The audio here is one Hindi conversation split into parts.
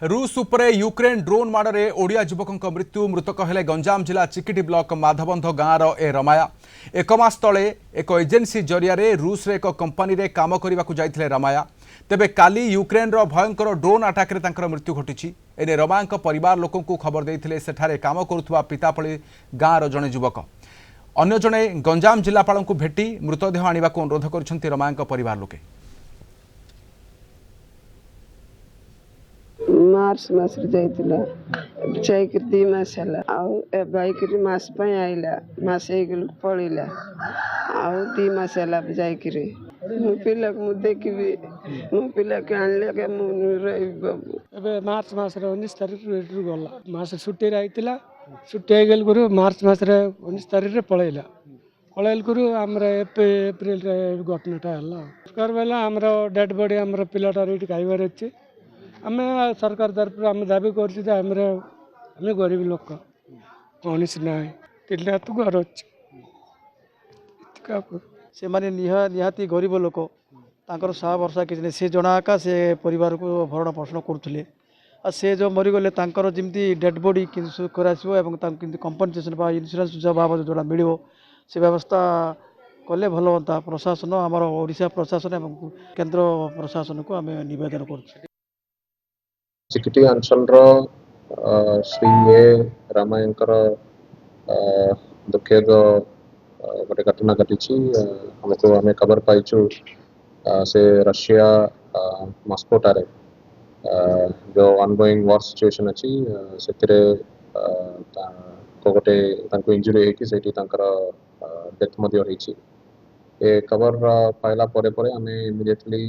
रूस उपरे यूक्रेन ड्रोन माड़े ओडिया युवकों मृत्यु मृतक हेले गंजाम जिला चिकिटी ब्लॉक माधवंध गाँवर ए रमाया एक मास तले एक एजेन्सी जरिया रूस रे एक कंपानी रे काम करने जाइथिले रमाया तेबे काली यूक्रेन रो भयंकर ड्रोन अटैक रे तांकर मृत्यु घटिछि। एने रमाया परिवार लोकों को खबर देइथिले सेठारे काम करुथुवा पितापली गाँवर जड़े युवक अन्य जड़े गंजाम जिलापाल को भेटी मृतदेह आने को अनुरोध कर रमाया परिवार लोके। मार्च मास जाकर 2 मास है बाइक मास आईला मास पड़ेगा आउ 2 मास है जाकर मो पिला देखी मो पिला के आनले के ए मार्च मास 19 तारीख गला मास छुट्टी आईला छुट्टी गल मार्च मास 19 तारीख पलैला पलैल आमर एप्रिल घटनाटा है बेला आमर डेड बॉडी आमर पिलाटार ये खाइबार अच्छे आम सरकार तरफ आम दाबी कर गरीब लोक कौन ना 3 लाख घर से माने निहाती गरीब लोक तांकर साहा वर्षा कि से जनाका से परिवार को भरण पोषण करुले से जो मरीगले तांकर जमी डेड बॉडी कंपनसेसन इन्शुरांस बाबद जोड़ा मिल से व्यवस्था कले भल हाँ प्रशासन आमर ओडिशा प्रशासन और केंद्र प्रशासन को आम नवेदन कर चिकिटी अंचल श्री ए रामायंकर दुखेद गोटे घटना घटी हमको आम खबर पाइचु से रशिया मस्को टारे जो ऑनगोइंग वॉर सिचुएशन अच्छी से गोटे इंजुरी होकर डेथ ये खबर पाइला परे परे आम इमिडिएटली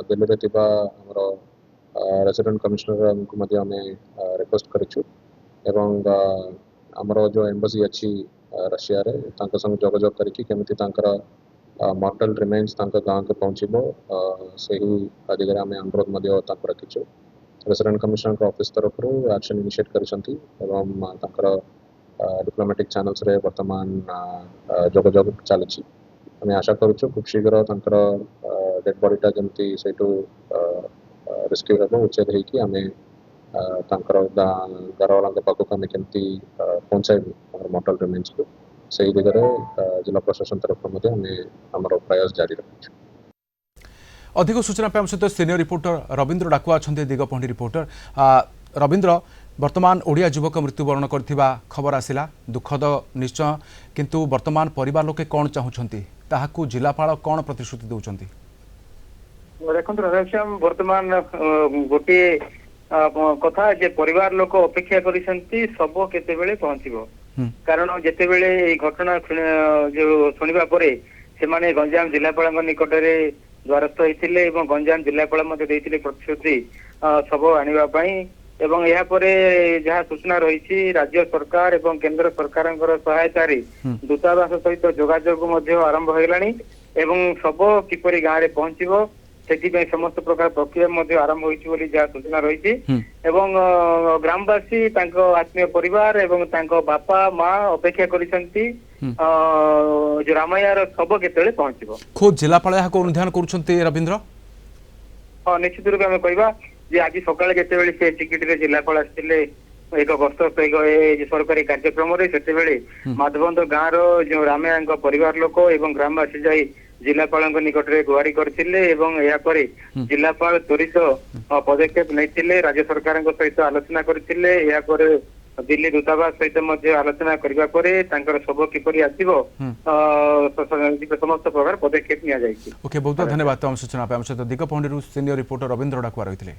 दिल्ली में आमर रेसिडेंट कमिश्नर को रिक्वेस्ट करूँ एवं आमर जो एम्बासी अच्छी रशिया रे संग जोगाजोग करके केमिति मॉर्टल रिमेन्स गाँव को पहुँचब से ही दिगरे आम अनुरोध रखीचु। रेसिडेंट कमिश्नर ऑफिस तरफ एक्शन इनिशिएट कर डिप्लोमेटिक चैनल्स रे वर्तमान जोगाजोग चली आम आशा करुँ खूब शीघ्र डेड बॉडीटा जमी से रेस्क्यू हम उच्छेद होमें घर वाला पाखक आम केमती पहुँचाइबू मॉर्टल रिमेन्स को सही दिगरे जिला प्रशासन तरफ आम प्रयास जारी रखी। अधिक सूचना पे सहित सीनियर रिपोर्टर रविंद्र डाकुआ अच्छा दिगपहंडी रिपोर्टर रविंद्र वर्तमान ओडिया युवक मृत्युवरण करथिबा खबर आसिला दुखद निश्चय किंतु वर्तमान परिवार लोके कौन चाहूछंती ताहाकू जिलापाल कौन प्रतिश्रुति दउछंती? देखो राधाश्याम वर्तमान गोटे कथा जे परिवार लोक अपेक्षा करिसंती सब केते बेले पहुंचीबो कारण जेते बेले ए घटना जो सुनिबा परे से माने गंजाम जिलापाल निकट रे द्वारस्थ होइतिले एवं गंजाम जिलापाल मध्ये देइतिले प्रतिश्रुति सब आनिबा पई एवं या परे जहाँ सूचना रही राज्य सरकार एवं केंद्र सरकार सहायता दूतावास सहित जोगाजोग आरंभ होगलानी एवं सब किपरि गाँव में पहुंचब से समस्त प्रकार प्रक्रिया आरंभ होती जहाँ सूचना रही एवं ग्रामवासी आत्मीय परिवार एवं बापा माँ अपेक्षा करिसंती जो रामायार सब केतले पहुंचब खुद जिलापाल अनुधान करुछंती रविंद्र? हाँ निश्चित रूप में कहवा जे आज सकाळे जेतेबेले से चिकिटी जिलापाल आसते एक गस्त सरकारी कार्यक्रम से माधवंद गाँव जो रामाया परिवार लोक एवं ग्रामवासी जाई जिलापाल निकट में गुहारी करते जिलापाल त्वरित पदक्षेप नहीं राज्य सरकार सहित आलोचना करते दिल्ली दूतावास सहित आलोचना करने सब किपरि आसिबो समस्त प्रकार पदक्षेप निया जायछि। ओके बहुत धन्यवाद तमाम सूचना पे दिगपहंडी सीनियर रिपोर्टर रविंद्र डाकुआ रही।